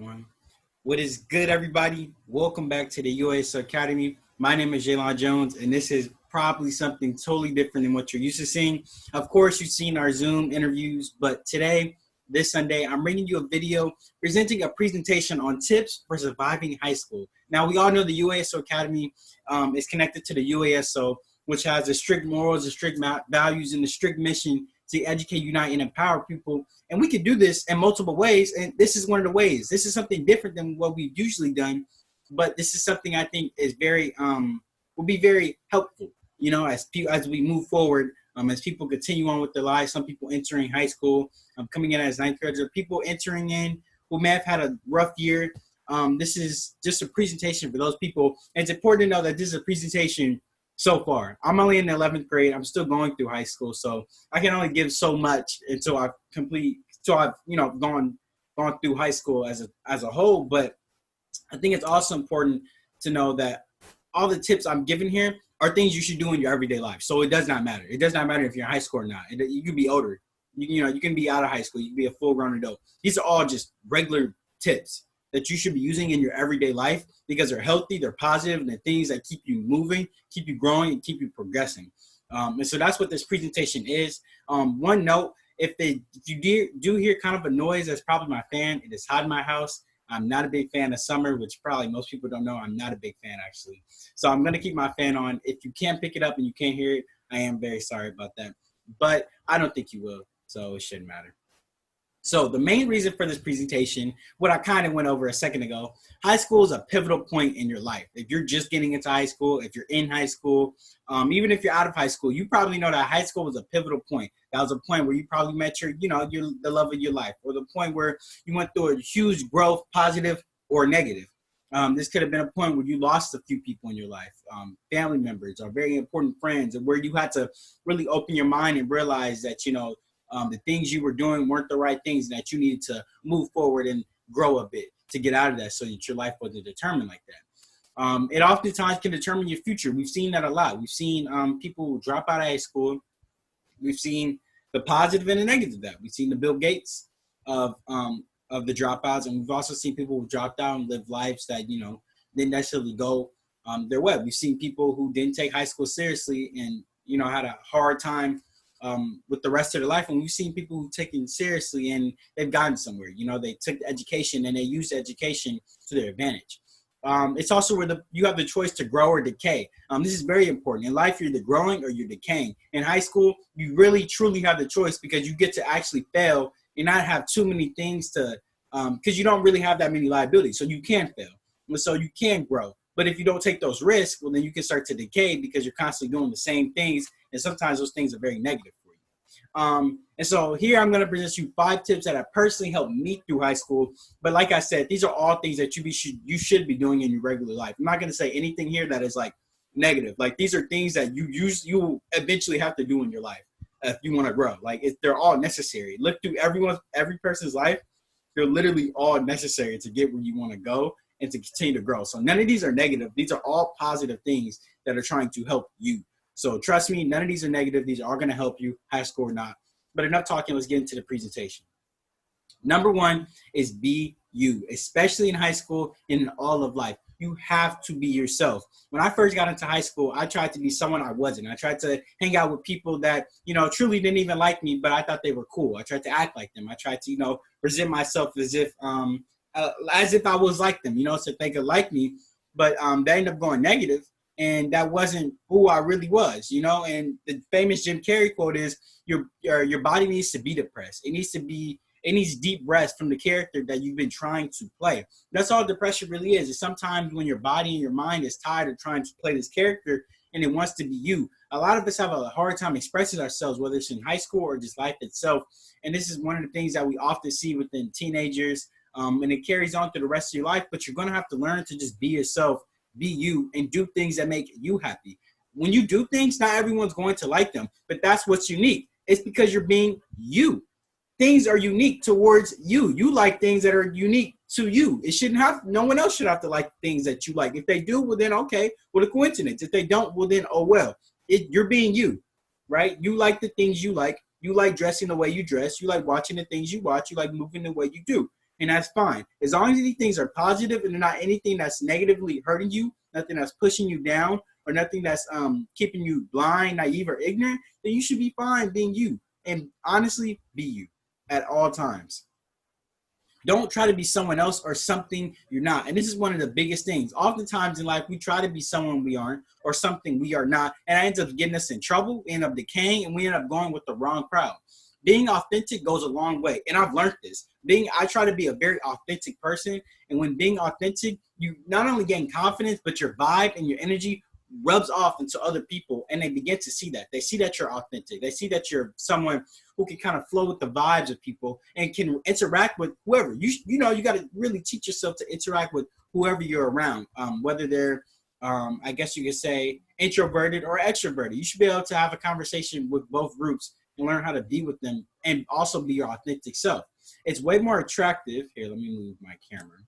One. What is good, everybody? Welcome back to the US Academy. My name is Jaylon Jones, and this is probably something totally different than what you're used to seeing. Of course, you've seen our Zoom interviews, but today, this Sunday, I'm bringing you a video presenting a presentation on tips for surviving high school. Now, we all know the UASO Academy is connected to the UASO, which has the strict morals, the strict values, and the strict mission to educate, unite, and empower people. And we could do this in multiple ways, and this is one of the ways. This is something different than what we've usually done, but this is something I think is very will be very helpful. You know, as we move forward, as people continue on with their lives. Some people entering high school, coming in as ninth graders, people entering in who may have had a rough year. This is just a presentation for those people. And it's important to know that this is a presentation. So far, I'm only in the 11th grade. I'm still going through high school, so I can only give so much until I've gone through high school as a whole. But I think it's also important to know that all the tips I'm giving here are things you should do in your everyday life. So it does not matter. It does not matter if you're in high school or not. You can be older. You can be out of high school. You can be a full-grown adult. These are all just regular tips that you should be using in your everyday life because they're healthy, they're positive, and they're things that keep you moving, keep you growing, and keep you progressing. And so that's what this presentation is. One note, if you do hear kind of a noise, that's probably my fan. It is hot in my house. I'm not a big fan of summer, which probably most people don't know. I'm not a big fan, actually. So I'm going to keep my fan on. If you can't pick it up and you can't hear it, I am very sorry about that. But I don't think you will, so it shouldn't matter. So the main reason for this presentation, what I kind of went over a second ago, high school is a pivotal point in your life. If you're just getting into high school, if you're in high school, even if you're out of high school, you probably know that high school was a pivotal point. That was a point where you probably met the love of your life, or the point where you went through a huge growth, positive or negative. This could have been a point where you lost a few people in your life, family members or very important friends, and where you had to really open your mind and realize that, the things you were doing weren't the right things, and that you needed to move forward and grow a bit to get out of that so that your life wasn't determined like that. It oftentimes can determine your future. We've seen that a lot. We've seen people drop out of high school. We've seen the positive and the negative of that. We've seen the Bill Gates of the dropouts, and we've also seen people who dropped out and lived lives that, didn't necessarily go their way. We've seen people who didn't take high school seriously and, had a hard time with the rest of their life. And we've seen people who take it seriously and they've gotten somewhere. They took the education and they used the education to their advantage. It's also where you have the choice to grow or decay. This is very important. In life, you're either growing or you're decaying. In high school, you really, truly have the choice because you get to actually fail and not have too many things to, because you don't really have that many liabilities. So you can fail. And so you can grow. But if you don't take those risks, well, then you can start to decay because you're constantly doing the same things. And sometimes those things are very negative for you. And so here I'm going to present you 5 tips that have personally helped me through high school. But like I said, these are all things that you should be doing in your regular life. I'm not going to say anything here that is like negative. Like these are things that you eventually have to do in your life if you want to grow. Like they're all necessary. Look through every person's life. They're literally all necessary to get where you want to go and to continue to grow. So none of these are negative. These are all positive things that are trying to help you. So trust me, none of these are negative. These are going to help you, high school or not. But enough talking, let's get into the presentation. Number 1 is be you, especially in high school and in all of life. You have to be yourself. When I first got into high school, I tried to be someone I wasn't. I tried to hang out with people that, truly didn't even like me, but I thought they were cool. I tried to act like them. I tried to, present myself as if I was like them, so they could like me. But that ended up going negative. And that wasn't who I really was, and the famous Jim Carrey quote is your body needs to be depressed. It needs deep rest from the character that you've been trying to play. That's all depression really is. It's sometimes when your body and your mind is tired of trying to play this character and it wants to be you. A lot of us have a hard time expressing ourselves, whether it's in high school or just life itself. And this is one of the things that we often see within teenagers, and it carries on through the rest of your life. But you're going to have to learn to just be yourself. Be you and do things that make you happy. When you do things, not everyone's going to like them, but that's what's unique. It's because you're being you. Things are unique towards you. You like things that are unique to you. No one else should have to like things that you like. If they do, well then, okay, what a coincidence. If they don't, well then, oh well. You're being you, right? You like the things you like. You like dressing the way you dress. You like watching the things you watch. You like moving the way you do. And that's fine. As long as these things are positive and they're not anything that's negatively hurting you, nothing that's pushing you down, or nothing that's keeping you blind, naive, or ignorant, then you should be fine being you. And honestly, be you at all times. Don't try to be someone else or something you're not. And this is one of the biggest things. Oftentimes in life, we try to be someone we aren't or something we are not. And that ends up getting us in trouble. We end up decaying and we end up going with the wrong crowd. Being authentic goes a long way. And I've learned this. I try to be a very authentic person. And when being authentic, you not only gain confidence, but your vibe and your energy rubs off into other people, and they begin to see that. They see that you're authentic. They see that you're someone who can kind of flow with the vibes of people and can interact with whoever. You know, you got to really teach yourself to interact with whoever you're around, whether they're, I guess you could say, introverted or extroverted. You should be able to have a conversation with both groups and learn how to be with them and also be your authentic self. It's way more attractive. Here, let me move my camera.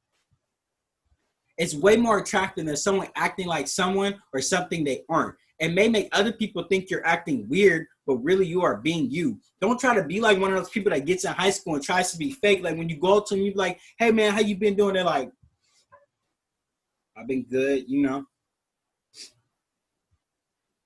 It's way more attractive than someone acting like someone or something they aren't. It may make other people think you're acting weird, but really you are being you. Don't try to be like one of those people that gets in high school and tries to be fake. Like when you go up to them, you're like, hey man, how you been doing? They're like, I've been good, you know,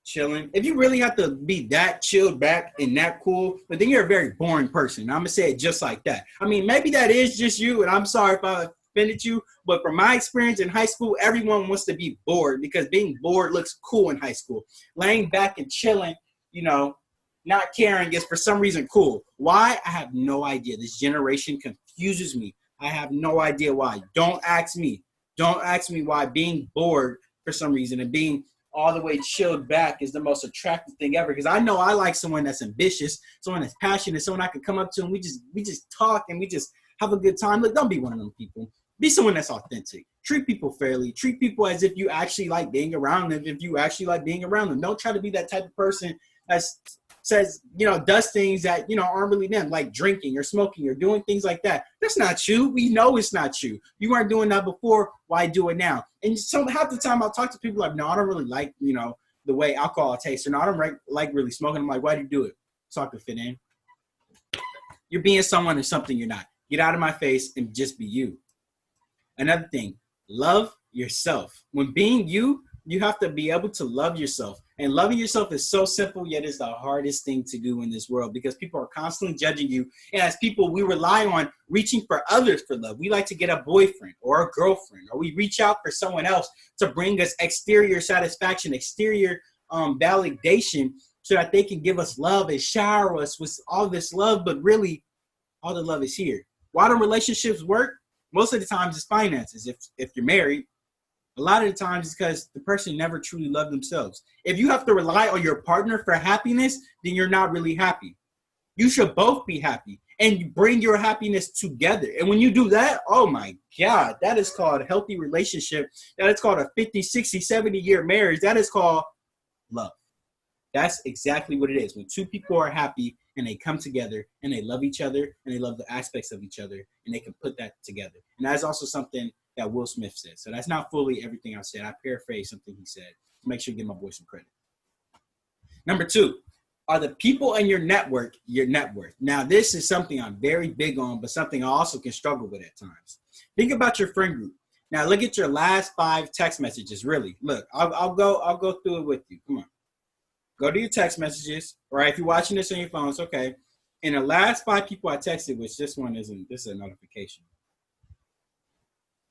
chilling. If you really have to be that chilled back and that cool, but then you're a very boring person. I'm gonna say it just like that. I mean, maybe that is just you, and I'm sorry if I offended you, but from my experience in high school, everyone wants to be bored because being bored looks cool in high school. Laying back and chilling, you know, not caring is for some reason cool. Why? I have no idea. This generation confuses me. I have no idea why. Don't ask me. Don't ask me why being bored for some reason and being all the way chilled back is the most attractive thing ever. Because I know I like someone that's ambitious, someone that's passionate, someone I can come up to and we just talk and we just have a good time. Look, don't be one of them people. Be someone that's authentic. Treat people fairly. Treat people as if you actually like being around them, if you actually like being around them. Don't try to be that type of person that says, you know, does things that, you know, aren't really them, like drinking or smoking or doing things like that. That's not you. We know it's not you. You weren't doing that before. Why do it now? And so half the time I'll talk to people like, no, I don't really like, you know, the way alcohol tastes. Or no, I don't like really smoking. I'm like, why do you do it? So I can fit in. You're being someone or something you're not. Get out of my face and just be you. Another thing, love yourself. When being you, you have to be able to love yourself. And loving yourself is so simple, yet it's the hardest thing to do in this world because people are constantly judging you. And as people, we rely on reaching for others for love. We like to get a boyfriend or a girlfriend, or we reach out for someone else to bring us exterior satisfaction, exterior validation so that they can give us love and shower us with all this love. But really, all the love is here. Why don't relationships work? Most of the times it's finances. If you're married, a lot of the times it's because the person never truly loved themselves. If you have to rely on your partner for happiness, then you're not really happy. You should both be happy and you bring your happiness together. And when you do that, oh my God, that is called a healthy relationship. That is called a 50, 60, 70-year marriage. That is called love. That's exactly what it is. When two people are happy and they come together and they love each other and they love the aspects of each other and they can put that together. And that's also something that Will Smith said. So that's not fully everything I said. I paraphrased something he said. Make sure you give my boy some credit. Number 2, are the people in your network your net worth? Now, this is something I'm very big on, but something I also can struggle with at times. Think about your friend group. Now, look at your last 5 text messages. Really, look, I'll go through it with you. Come on. Go to your text messages, or if you're watching this on your phone, it's okay. In the last 5 people I texted, which this is a notification.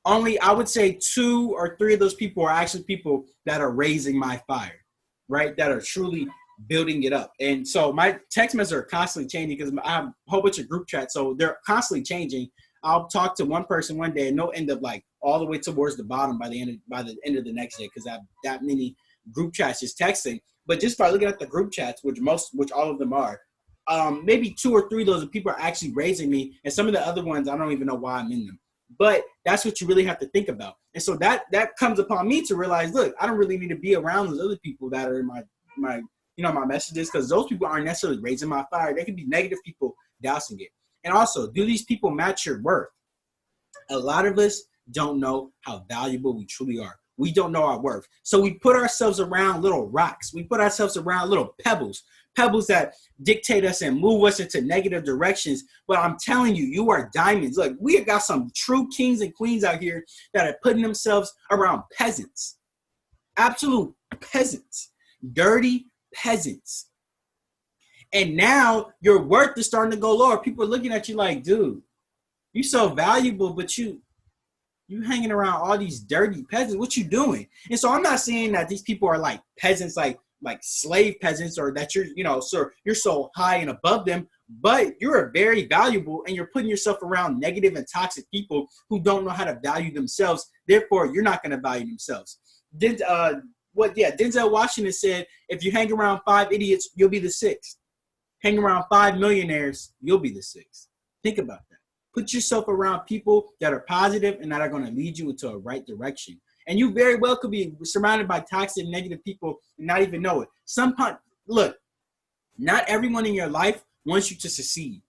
Only, I would say 2 or 3 of those people are actually people that are raising my fire, right? That are truly building it up. And so my text messages are constantly changing because I have a whole bunch of group chats. So they're constantly changing. I'll talk to one person one day and they'll end up like all the way towards the bottom by the end of the next day because I have that many group chats just texting. But just by looking at the group chats, which all of them are, maybe 2 or 3 of those people are actually raising me, and some of the other ones I don't even know why I'm in them. But that's what you really have to think about. And so that comes upon me to realize, look, I don't really need to be around those other people that are in my messages, because those people aren't necessarily raising my fire. They can be negative people dousing it. And also, do these people match your worth? A lot of us don't know how valuable we truly are. We don't know our worth. So we put ourselves around little rocks. We put ourselves around little pebbles pebbles that dictate us and move us into negative directions. But I'm telling you, you are diamonds. Look, we have got some true kings and queens out here that are putting themselves around peasants, absolute peasants, dirty peasants. And now your worth is starting to go lower. People are looking at you like, dude, you're so valuable, but you hanging around all these dirty peasants. What you doing? And so I'm not saying that these people are like peasants, like slave peasants, or that you're so high and above them, but you're very valuable and you're putting yourself around negative and toxic people who don't know how to value themselves. Therefore, you're not going to value themselves. Denzel Washington said, if you hang around 5 idiots, you'll be the 6th. Hang around 5 millionaires, you'll be the 6th. Think about that. Put yourself around people that are positive and that are going to lead you into a right direction. And you very well could be surrounded by toxic, negative people and not even know it. Look, not everyone in your life wants you to succeed.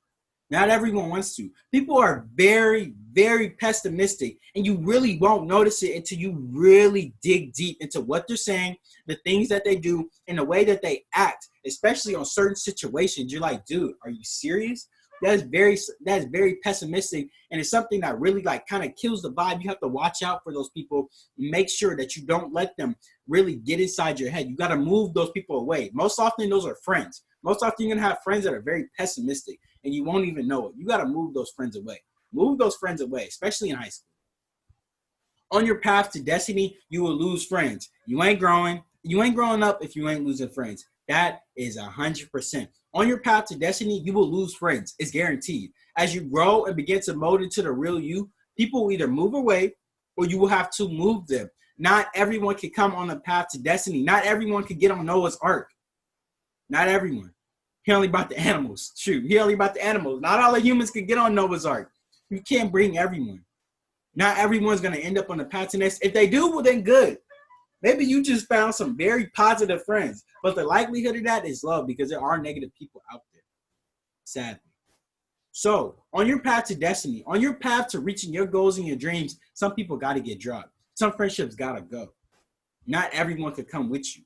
Not everyone wants to. People are very, very pessimistic, and you really won't notice it until you really dig deep into what they're saying, the things that they do, and the way that they act, especially on certain situations. You're like, dude, are you serious? That is very pessimistic, and it's something that really like kind of kills the vibe. You have to watch out for those people. Make sure that you don't let them really get inside your head. You got to move those people away. Most often, those are friends. Most often, you're going to have friends that are very pessimistic, and you won't even know it. You got to move those friends away. Move those friends away, especially in high school. On your path to destiny, you will lose friends. You ain't growing up if you ain't losing friends. That is 100%. On your path to destiny, you will lose friends. It's guaranteed. As you grow and begin to mold into the real you, people will either move away or you will have to move them. Not everyone can come on the path to destiny. Not everyone can get on Noah's Ark. Not everyone. He only brought the animals. Shoot, he only brought the animals. Not all the humans can get on Noah's Ark. You can't bring everyone. Not everyone's going to end up on the path to destiny. If they do, well, then good. Maybe you just found some very positive friends, but the likelihood of that is low because there are negative people out there, sadly. So on your path to destiny, on your path to reaching your goals and your dreams, some people got to get dropped. Some friendships got to go. Not everyone could come with you.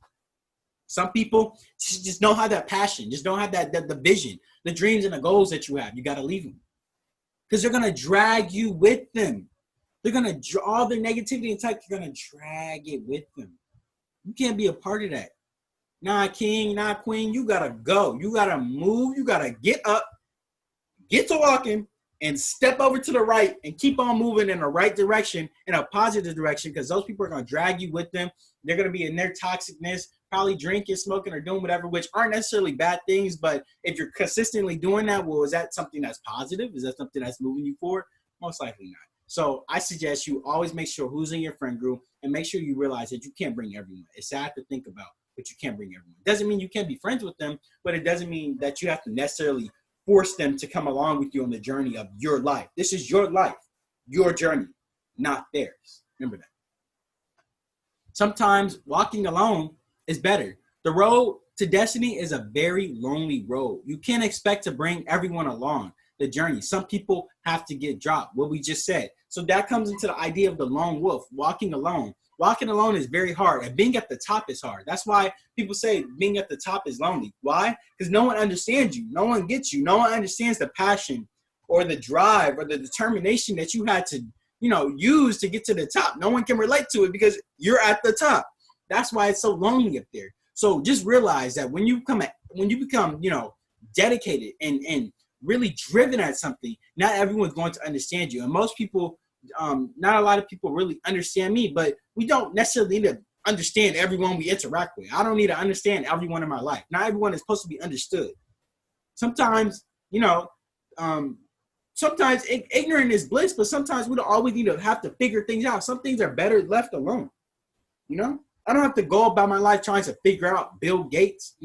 Some people just don't have that passion, just don't have the vision, the dreams and the goals that you have. You got to leave them because they're going to drag you with them. They're going to draw all their negativity and type. You're going to drag it with them. You can't be a part of that. Nah, king, nah, queen. You got to go. You got to move. You got to get up, get to walking, and step over to the right and keep on moving in the right direction, in a positive direction, because those people are going to drag you with them. They're going to be in their toxicness, probably drinking, smoking, or doing whatever, which aren't necessarily bad things. But if you're consistently doing that, well, is that something that's positive? Is that something that's moving you forward? Most likely not. So I suggest you always make sure who's in your friend group and make sure you realize that you can't bring everyone. It's sad to think about, but you can't bring everyone. It doesn't mean you can't be friends with them, but it doesn't mean that you have to necessarily force them to come along with you on the journey of your life. This is your life, your journey, not theirs. Remember that. Sometimes walking alone is better. The road to destiny is a very lonely road. You can't expect to bring everyone along the journey. Some people have to get dropped, what we just said. So that comes into the idea of the lone wolf, walking alone. Walking alone is very hard, and being at the top is hard. That's why people say being at the top is lonely. Why? Because no one understands you. No one gets you. No one understands the passion or the drive or the determination that you had to, use to get to the top. No one can relate to it because you're at the top. That's why it's so lonely up there. So just realize that when you become, dedicated and really driven at something, not everyone's going to understand you. And most people, not a lot of people really understand me, but we don't necessarily need to understand everyone we interact with. I don't need to understand everyone in my life. Not everyone is supposed to be understood. Sometimes, sometimes ignorant is bliss, but sometimes we don't always need to have to figure things out. Some things are better left alone. I don't have to go about my life trying to figure out Bill Gates.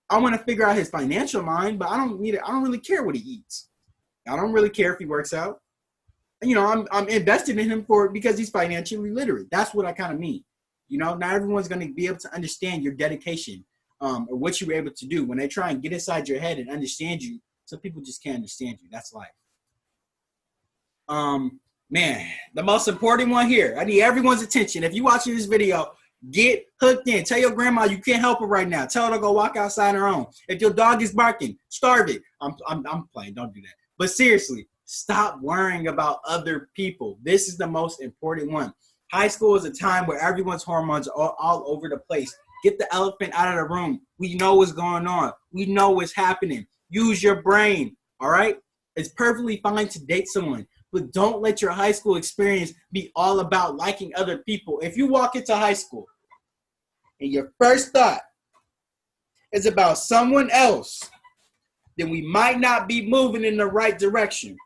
I want to figure out his financial mind, but I don't really care what he eats. I don't really care if he works out. I'm invested in him because he's financially literate. That's what I kind of mean. Not everyone's going to be able to understand your dedication or what you were able to do. When they try and get inside your head and understand you, some people just can't understand you. That's life. Man, the most important one here. I need everyone's attention. If you're watching this video, Get hooked in. Tell your grandma you can't help her right now. Tell her to go walk outside on her own. If your dog is barking, starve it. I'm playing. Don't do that. But seriously, stop worrying about other people. This is the most important one. High school is a time where everyone's hormones are all over the place. Get the elephant out of the room. We know what's going on. We know what's happening. Use your brain, all right? It's perfectly fine to date someone, but don't let your high school experience be all about liking other people. If you walk into high school and your first thought is about someone else, then we might not be moving in the right direction.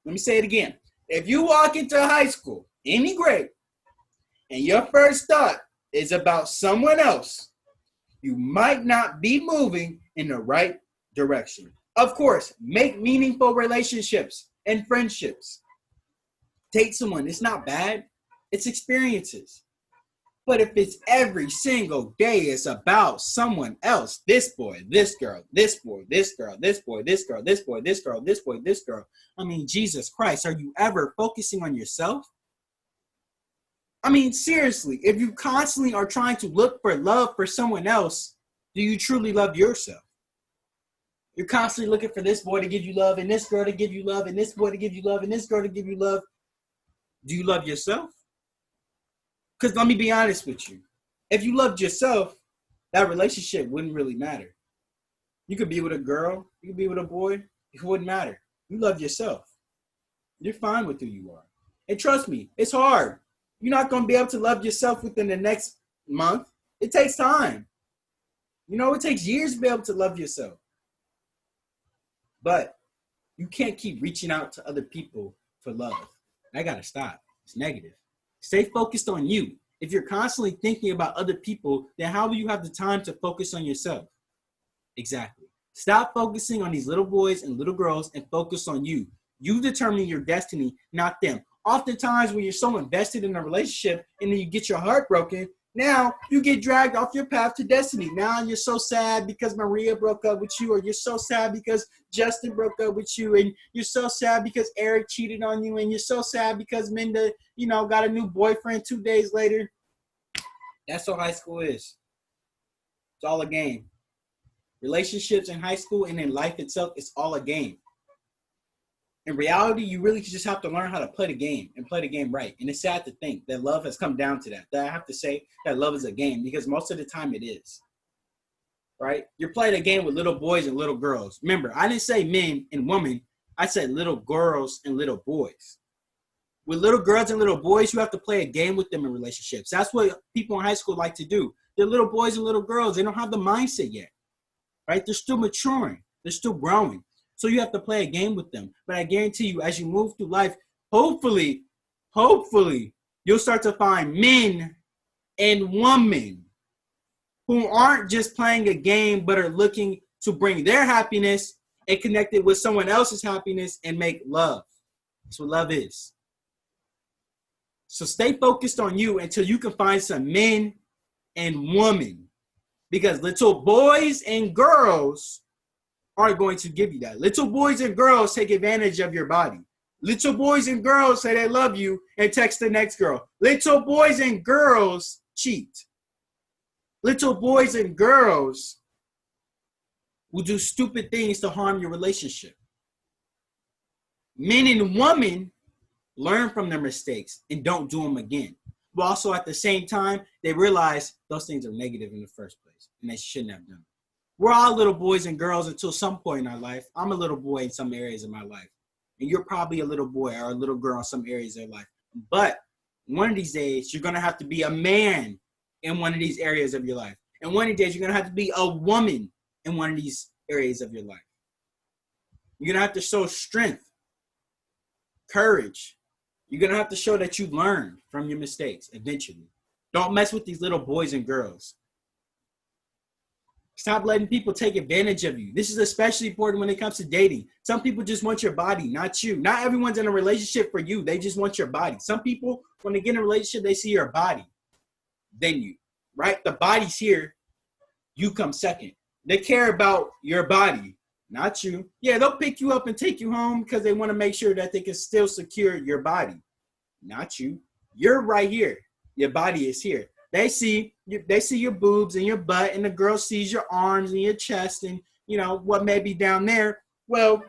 Let me say it again. If you walk into high school, any grade, and your first thought is about someone else, you might not be moving in the right direction. Of course, make meaningful relationships and friendships. Date someone. It's not bad. It's experiences. But if it's every single day, it's about someone else. This boy, this girl, this boy, this girl, this boy, this girl, this boy, this girl, this boy, this girl. I mean, Jesus Christ, are you ever focusing on yourself? I mean, seriously, if you constantly are trying to look for love for someone else, do you truly love yourself? You're constantly looking for this boy to give you love and this girl to give you love and this boy to give you love and this girl to give you love. Do you love yourself? Because let me be honest with you. If you loved yourself, that relationship wouldn't really matter. You could be with a girl. You could be with a boy. It wouldn't matter. You love yourself. You're fine with who you are. And trust me, it's hard. You're not going to be able to love yourself within the next month. It takes time. You know, it takes years to be able to love yourself. But you can't keep reaching out to other people for love. That got to stop. It's negative. Stay focused on you. If you're constantly thinking about other people, then how will you have the time to focus on yourself? Exactly. Stop focusing on these little boys and little girls and focus on you. You determine your destiny, not them. Oftentimes when you're so invested in a relationship and then you get your heart broken, now you get dragged off your path to destiny. Now you're so sad because Maria broke up with you, or you're so sad because Justin broke up with you, and you're so sad because Eric cheated on you, and you're so sad because Minda, got a new boyfriend 2 days later. That's what high school is. It's all a game. Relationships in high school and in life itself, it's all a game. In reality, you really just have to learn how to play the game and play the game right. And it's sad to think that love has come down to that. That I have to say that love is a game, because most of the time it is. Right? You're playing a game with little boys and little girls. Remember, I didn't say men and women. I said little girls and little boys. With little girls and little boys, you have to play a game with them in relationships. That's what people in high school like to do. They're little boys and little girls. They don't have the mindset yet. Right? They're still maturing. They're still growing. So you have to play a game with them. But I guarantee you, as you move through life, hopefully, you'll start to find men and women who aren't just playing a game, but are looking to bring their happiness and connect it with someone else's happiness and make love. That's what love is. So stay focused on you until you can find some men and women. Because little boys and girls are going to give you that. Little boys and girls take advantage of your body. Little boys and girls say they love you and text the next girl. Little boys and girls cheat. Little boys and girls will do stupid things to harm your relationship. Men and women learn from their mistakes and don't do them again. But also at the same time, they realize those things are negative in the first place and they shouldn't have done it. We're all little boys and girls until some point in our life. I'm a little boy in some areas of my life. And you're probably a little boy or a little girl in some areas of your life. But one of these days, you're going to have to be a man in one of these areas of your life. And one of these days, you're going to have to be a woman in one of these areas of your life. You're going to have to show strength, courage. You're going to have to show that you learn from your mistakes eventually. Don't mess with these little boys and girls. Stop letting people take advantage of you. This is especially important when it comes to dating. Some people just want your body, not you. Not everyone's in a relationship for you. They just want your body. Some people, when they get in a relationship, they see your body, then you, right? The body's here. You come second. They care about your body, not you. Yeah, they'll pick you up and take you home because they want to make sure that they can still secure your body, not you. You're right here. Your body is here. They see your boobs and your butt, and the girl sees your arms and your chest and, what may be down there. Well,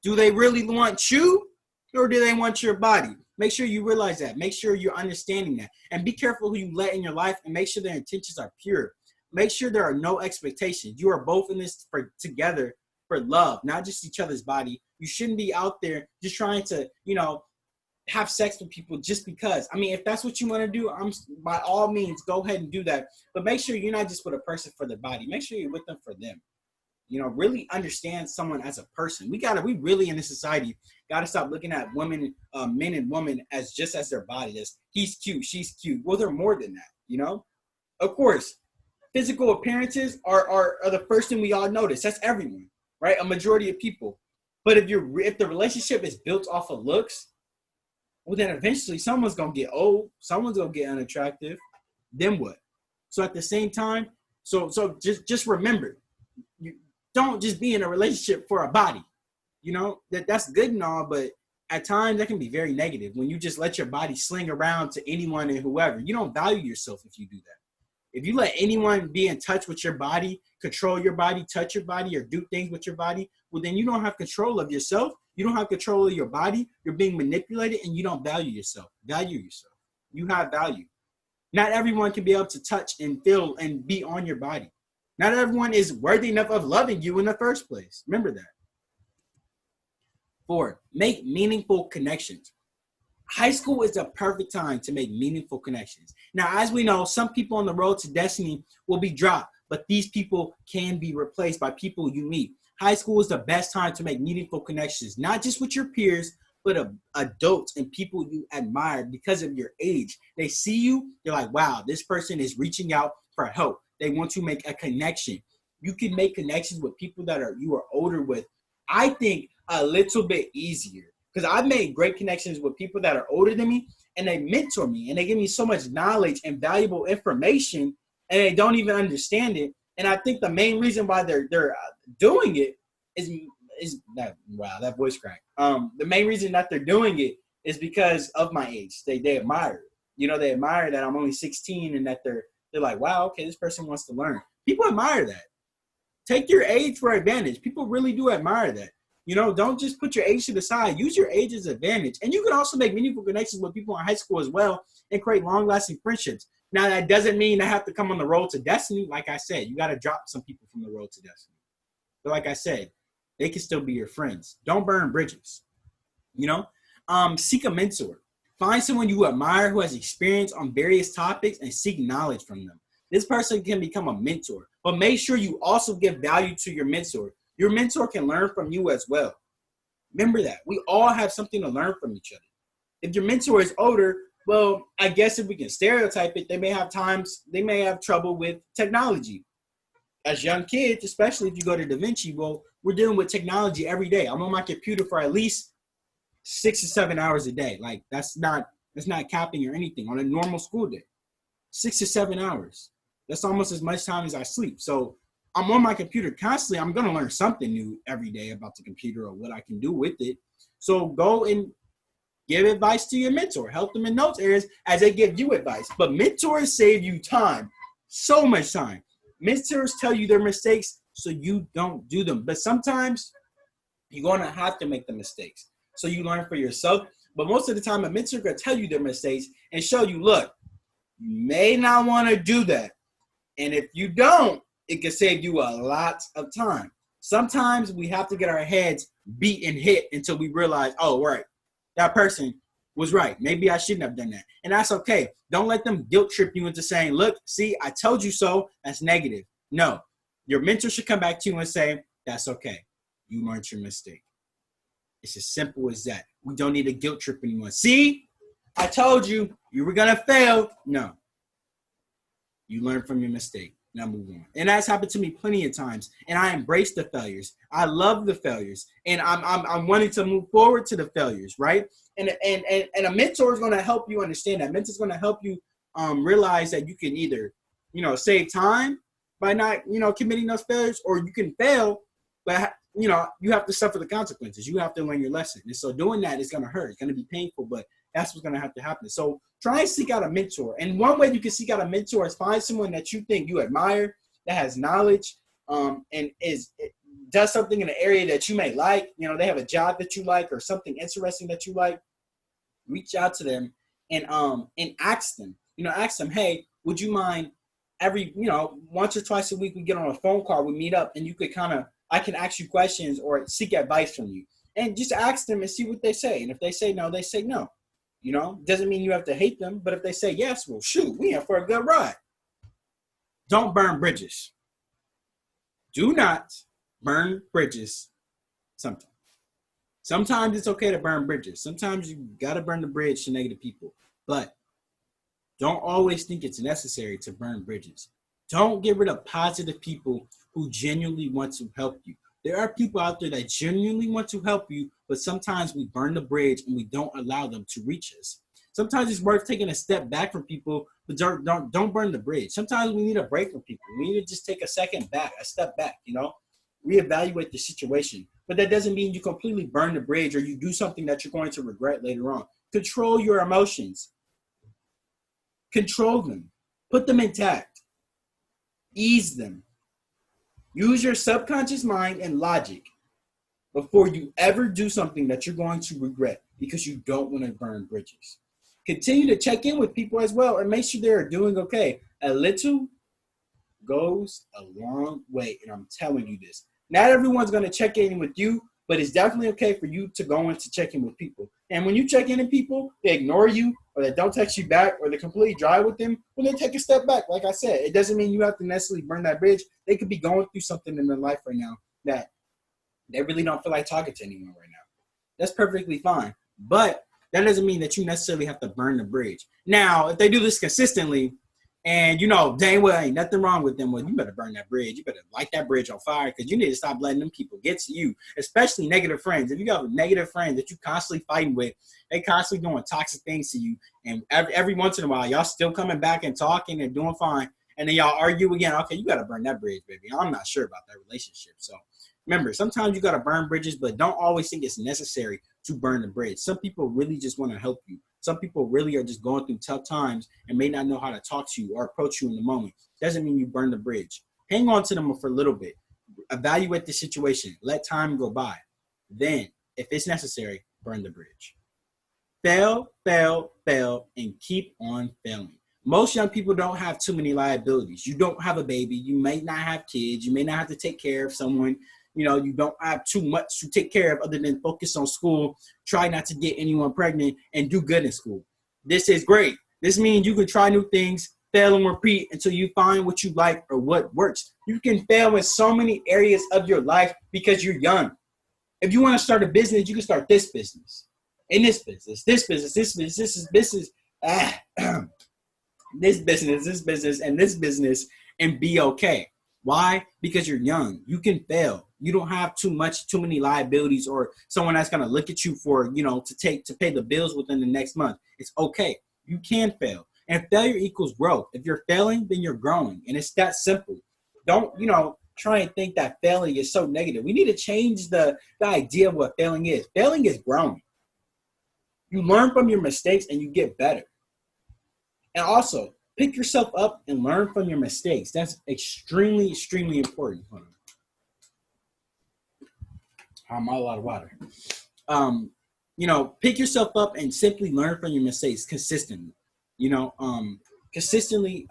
do they really want you, or do they want your body? Make sure you realize that. Make sure you're understanding that. And be careful who you let in your life, and make sure their intentions are pure. Make sure there are no expectations. You are both in this together for love, not just each other's body. You shouldn't be out there just trying to, have sex with people just because. I mean, if that's what you want to do, by all means, go ahead and do that. But make sure you're not just with a person for the body. Make sure you're with them for them. Really understand someone as a person. We really in this society gotta stop looking at women, men and women as just as their body. As he's cute, she's cute. Well, they're more than that. Of course, physical appearances are the first thing we all notice. That's everyone, right? A majority of people. But if the relationship is built off of looks, well, then eventually someone's gonna get old, someone's gonna get unattractive. Then what? So at the same time, so just remember, you don't just be in a relationship for a body. That's good and all, but at times that can be very negative when you just let your body sling around to anyone and whoever. You don't value yourself if you do that. If you let anyone be in touch with your body, control your body, touch your body, or do things with your body, well, then you don't have control of yourself. You don't have control of your body. You're being manipulated, and you don't value yourself. Value yourself. You have value. Not everyone can be able to touch and feel and be on your body. Not everyone is worthy enough of loving you in the first place. Remember that. 4, make meaningful connections. High school is the perfect time to make meaningful connections. Now, as we know, some people on the road to destiny will be dropped, but these people can be replaced by people you meet. High school is the best time to make meaningful connections, not just with your peers, but adults and people you admire because of your age. They see you, they're like, wow, this person is reaching out for help. They want to make a connection. You can make connections with people that you are older with. I think a little bit easier because I've made great connections with people that are older than me, and they mentor me and they give me so much knowledge and valuable information, and they don't even understand it. And I think the main reason why they're doing it is that, wow, that voice crack. The main reason that they're doing it is because of my age. They admire it. They admire that I'm only 16 and that they're like, wow, okay, this person wants to learn. People admire that. Take your age for advantage. People really do admire that. Don't just put your age to the side. Use your age as advantage. And you can also make meaningful connections with people in high school as well and create long-lasting friendships. Now, that doesn't mean they have to come on the road to destiny. Like I said, you got to drop some people from the road to destiny. But like I said, they can still be your friends. Don't burn bridges. Seek a mentor. Find someone you admire who has experience on various topics and seek knowledge from them. This person can become a mentor, but make sure you also give value to your mentor. Your mentor can learn from you as well. Remember that. We all have something to learn from each other. If your mentor is older, well, I guess if we can stereotype it, they may have trouble with technology. As young kids, especially if you go to Da Vinci, well, we're dealing with technology every day. I'm on my computer for at least 6 to 7 hours a day. Like that's not capping or anything on a normal school day. 6 to 7 hours. That's almost as much time as I sleep. So I'm on my computer constantly. I'm going to learn something new every day about the computer or what I can do with it. So go and give advice to your mentor. Help them in those areas as they give you advice. But mentors save you time, so much time. Mentors tell you their mistakes so you don't do them. But sometimes you're going to have to make the mistakes so you learn for yourself. But most of the time, a mentor can tell you their mistakes and show you, look, you may not want to do that. And if you don't, it can save you a lot of time. Sometimes we have to get our heads beat and hit until we realize, oh, right, that person was right. Maybe I shouldn't have done that. And that's okay. Don't let them guilt trip you into saying, look, see, I told you so. That's negative. No, your mentor should come back to you and say, that's okay. You learned your mistake. It's as simple as that. We don't need to guilt trip anyone. See, I told you were going to fail. No, you learn from your mistake. Now move on. And that's happened to me plenty of times. And I embrace the failures. I love the failures. And I'm wanting to move forward to the failures, right? And a mentor is going to help you understand that. Mentor is going to help you realize that you can either, save time by not, committing those failures, or you can fail, but, you have to suffer the consequences. You have to learn your lesson. And so doing that is going to hurt. It's going to be painful, but that's what's going to have to happen. So try and seek out a mentor. And one way you can seek out a mentor is find someone that you think you admire, that has knowledge, and does something in an area that you may like. You know, they have a job that you like or something interesting that you like. Reach out to them and ask them. You know, ask them, hey, would you mind every, you know, once or twice a week we get on a phone call, we meet up, and you could kind of, I can ask you questions or seek advice from you. And just ask them and see what they say. And if they say no, they say no. You know, doesn't mean you have to hate them, but if they say yes, well, shoot, we in for a good ride. Don't burn bridges. Do not burn bridges sometimes. Sometimes it's okay to burn bridges. Sometimes you got to burn the bridge to negative people. But don't always think it's necessary to burn bridges. Don't get rid of positive people who genuinely want to help you. There are people out there that genuinely want to help you, but sometimes we burn the bridge and we don't allow them to reach us. Sometimes it's worth taking a step back from people, but don't burn the bridge. Sometimes we need a break from people. We need to just take a step back, you know, reevaluate the situation. But that doesn't mean you completely burn the bridge or you do something that you're going to regret later on. Control your emotions. Control them. Put them intact. Ease them. Use your subconscious mind and logic before you ever do something that you're going to regret because you don't want to burn bridges. Continue to check in with people as well and make sure they're doing okay. A little goes a long way, and I'm telling you this. Not everyone's going to check in with you, but it's definitely okay for you to go in to check in with people. And when you check in with people, they ignore you or they don't text you back or they completely dry with them, when they take a step back, like I said, it doesn't mean you have to necessarily burn that bridge. They could be going through something in their life right now that they really don't feel like talking to anyone right now. That's perfectly fine. But that doesn't mean that you necessarily have to burn the bridge. Now, if they do this consistently, and you know, dang well, ain't nothing wrong with them, well, you better burn that bridge. You better light that bridge on fire because you need to stop letting them people get to you, especially negative friends. If you got negative friends that you constantly fighting with, they constantly doing toxic things to you, and every once in a while, y'all still coming back and talking and doing fine, and then y'all argue again. Okay, you got to burn that bridge, baby. I'm not sure about that relationship. So remember, sometimes you got to burn bridges, but don't always think it's necessary to burn the bridge. Some people really just want to help you. Some people really are just going through tough times and may not know how to talk to you or approach you in the moment. Doesn't mean you burn the bridge. Hang on to them for a little bit. Evaluate the situation. Let time go by. Then, if it's necessary, burn the bridge. Fail, fail, fail, and keep on failing. Most young people don't have too many liabilities. You don't have a baby. You may not have kids. You may not have to take care of someone. You know, you don't have too much to take care of other than focus on school, try not to get anyone pregnant, and do good in school. This is great. This means you can try new things, fail and repeat until you find what you like or what works. You can fail in so many areas of your life because you're young. If you want to start a business, you can start this business, and this business, this business, this business, this business, this business, and this business, and be okay. Why? Because you're young. You can fail. You don't have too many liabilities or someone that's gonna look at you for, you know, to pay the bills within the next month. It's okay. You can fail. And failure equals growth. If you're failing, then you're growing. And it's that simple. Don't, you know, try and think that failing is so negative. We need to change the idea of what failing is. Failing is growing. You learn from your mistakes and you get better. And also, pick yourself up and learn from your mistakes. That's extremely, extremely important. I'm out a lot of water. You know, pick yourself up and simply learn from your mistakes consistently. You know, consistently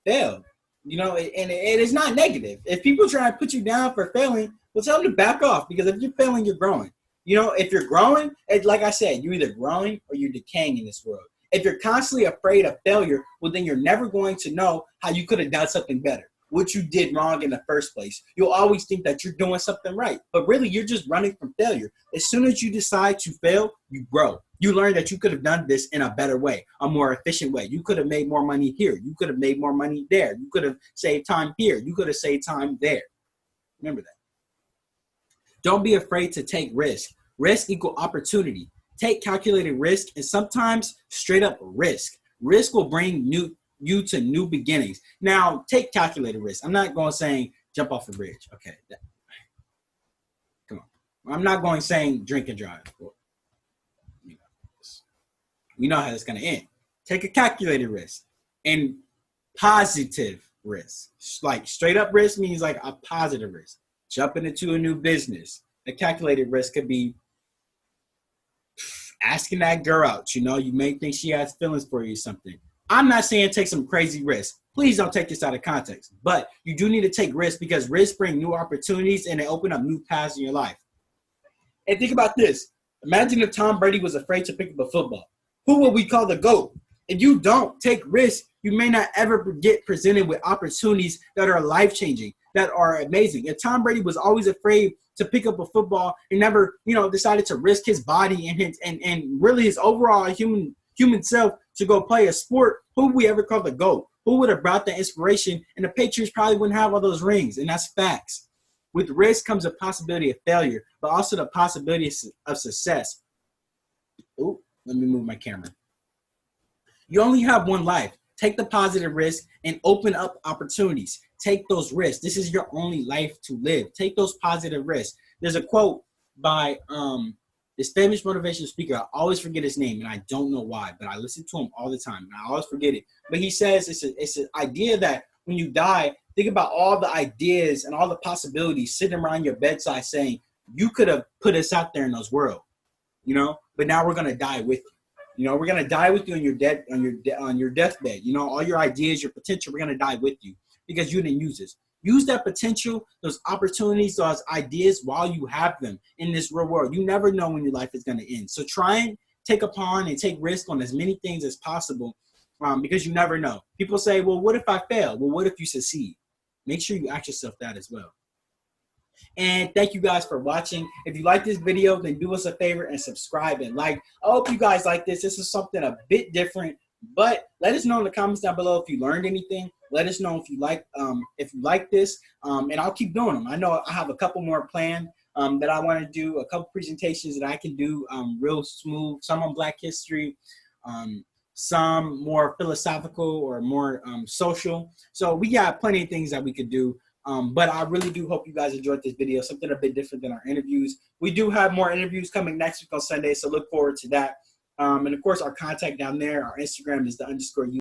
fail. You know, and it is not negative. If people try to put you down for failing, well, tell them to back off because if you're failing, you're growing. You know, if you're growing, like I said, you're either growing or you're decaying in this world. If you're constantly afraid of failure, well, then you're never going to know how you could have done something better, what you did wrong in the first place. You'll always think that you're doing something right, but really you're just running from failure. As soon as you decide to fail, you grow. You learn that you could have done this in a better way, a more efficient way. You could have made more money here. You could have made more money there. You could have saved time here. You could have saved time there. Remember that. Don't be afraid to take risk. Risk equal opportunity. Take calculated risk and sometimes straight up risk. Risk will bring you to new beginnings. Now, take calculated risk. I'm not going saying jump off a bridge. Okay. Come on. I'm not going saying drink and drive. We know how it's going to end. take a calculated risk, and positive risk. Like straight up risk means like a positive risk. Jumping into a new business. A calculated risk could be asking that girl out. You know, you may think she has feelings for you or something. I'm not saying take some crazy risks. Please don't take this out of context. But you do need to take risks because risks bring new opportunities and they open up new paths in your life. And think about this. Imagine if Tom Brady was afraid to pick up a football. Who would we call the GOAT? If you don't take risks, you may not ever get presented with opportunities that are life-changing, that are amazing. If Tom Brady was always afraid to pick up a football and never, decided to risk his body and really his overall human self to go play a sport, who would we ever call the GOAT? Who would have brought the inspiration? And the Patriots probably wouldn't have all those rings, and that's facts. With risk comes a possibility of failure, but also the possibility of success. Ooh, let me move my camera. You only have one life. Take the positive risk and open up opportunities. Take those risks. This is your only life to live. Take those positive risks. There's a quote by this famous motivational speaker. I always forget his name, and I don't know why, but I listen to him all the time, and I always forget it. But he says it's an idea that when you die, think about all the ideas and all the possibilities sitting around your bedside saying, you could have put us out there in those world, but now we're going to die with you. We're going to die with you on your deathbed. All your ideas, your potential, we're going to die with you because you didn't use this. Use that potential, those opportunities, those ideas while you have them in this real world. You never know when your life is going to end. So try and take upon and take risk on as many things as possible because you never know. People say, well, what if I fail? Well, what if you succeed? Make sure you ask yourself that as well. And thank you guys for watching. If you like this video, then do us a favor and subscribe and like. I hope you guys like this. This is something a bit different, but let us know in the comments down below if you learned anything. Let us know if you like this, and I'll keep doing them. I know I have a couple more planned that I want to do, a couple presentations that I can do real smooth, some on Black history, some more philosophical or more social. So we got plenty of things that we could do. But I really do hope you guys enjoyed this video, something a bit different than our interviews. We do have more interviews coming next week on Sunday, so look forward to that. And of course, our contact down there, our Instagram is _.